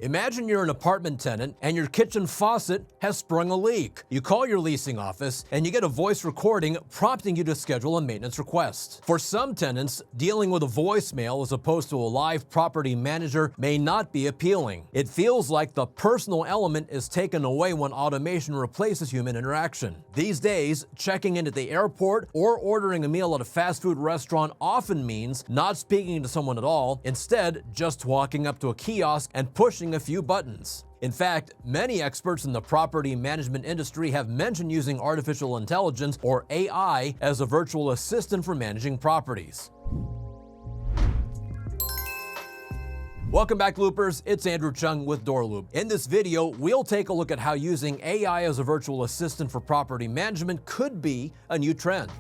Imagine you're an apartment tenant and your kitchen faucet has sprung a leak. You call your leasing office and you get a voice recording prompting you to schedule a maintenance request. For some tenants, dealing with a voicemail as opposed to a live property manager may not be appealing. It feels like the personal element is taken away when automation replaces human interaction. These days, checking in at the airport or ordering a meal at a fast food restaurant often means not speaking to someone at all, instead just walking up to a kiosk and pushing a few buttons. In fact, many experts in the property management industry have mentioned using artificial intelligence, or AI, as a virtual assistant for managing properties. Welcome back, Loopers. It's Andrew Chung with DoorLoop. In this video, we'll take a look at how using AI as a virtual assistant for property management could be a new trend.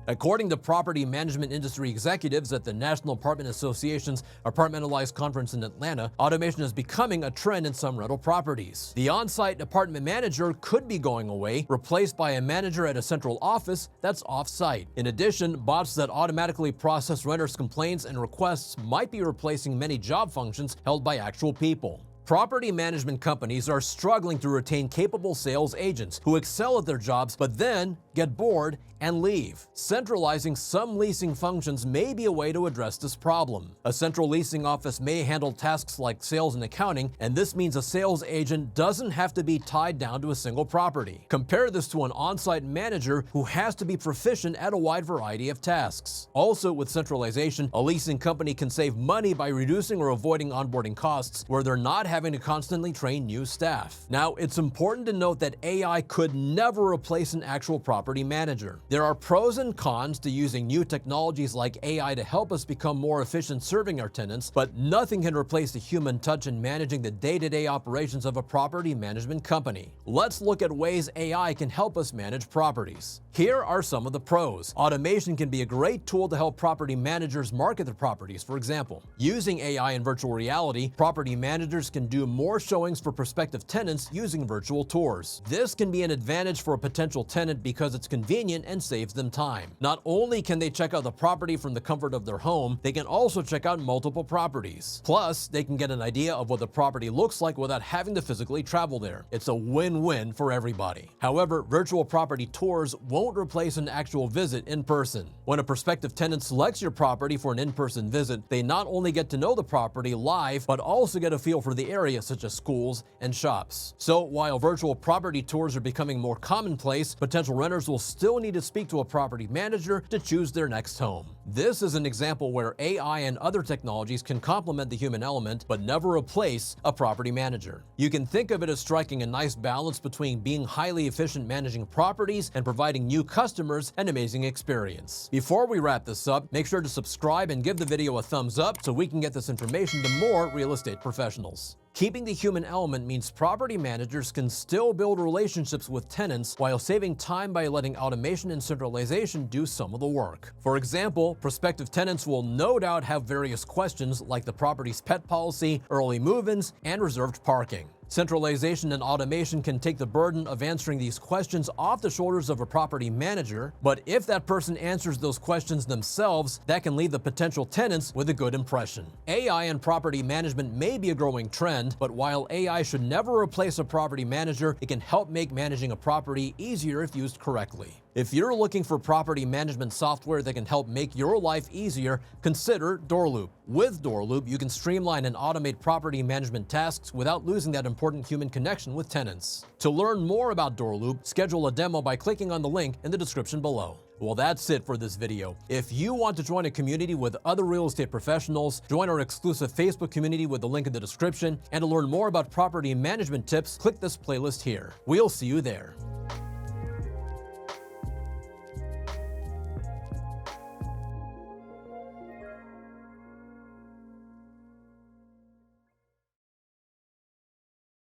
According to property management industry executives at the National Apartment Association's Apartmentalize Conference in Atlanta, automation is becoming a trend in some rental properties. The on-site apartment manager could be going away, replaced by a manager at a central office that's off-site. In addition, bots that automatically process renters' complaints and requests might be replacing many job functions held by actual people. Property management companies are struggling to retain capable sales agents who excel at their jobs but then get bored and leave. Centralizing some leasing functions may be a way to address this problem. A central leasing office may handle tasks like sales and accounting, and this means a sales agent doesn't have to be tied down to a single property. Compare this to an on-site manager who has to be proficient at a wide variety of tasks. Also, with centralization, a leasing company can save money by reducing or avoiding onboarding costs where they're not having to constantly train new staff. Now, it's important to note that AI could never replace an actual property manager. There are pros and cons to using new technologies like AI to help us become more efficient serving our tenants, but nothing can replace the human touch in managing the day-to-day operations of a property management company. Let's look at ways AI can help us manage properties. Here are some of the pros. Automation can be a great tool to help property managers market their properties. For example, using AI and virtual reality, property managers can do more showings for prospective tenants using virtual tours. This can be an advantage for a potential tenant because it's convenient and saves them time. Not only can they check out the property from the comfort of their home, they can also check out multiple properties. Plus, they can get an idea of what the property looks like without having to physically travel there. It's a win-win for everybody. However, virtual property tours won't replace an actual visit in person. When a prospective tenant selects your property for an in-person visit, they not only get to know the property live, but also get a feel for the area, such as schools and shops. So while virtual property tours are becoming more commonplace, potential renters will still need to speak to a property manager to choose their next home. This is an example where AI and other technologies can complement the human element, but never replace a property manager. You can think of it as striking a nice balance between being highly efficient managing properties and providing new customers an amazing experience. Before we wrap this up, make sure to subscribe and give the video a thumbs up so we can get this information to more real estate professionals. Keeping the human element means property managers can still build relationships with tenants while saving time by letting automation and centralization do some of the work. For example, prospective tenants will no doubt have various questions like the property's pet policy, early move-ins, and reserved parking. Centralization and automation can take the burden of answering these questions off the shoulders of a property manager, but if that person answers those questions themselves, that can leave the potential tenants with a good impression. AI and property management may be a growing trend, but while AI should never replace a property manager, it can help make managing a property easier if used correctly. If you're looking for property management software that can help make your life easier, consider DoorLoop. With DoorLoop, you can streamline and automate property management tasks without losing that important human connection with tenants. To learn more about DoorLoop, schedule a demo by clicking on the link in the description below. Well, that's it for this video. If you want to join a community with other real estate professionals, join our exclusive Facebook community with the link in the description, and to learn more about property management tips, click this playlist here. We'll see you there.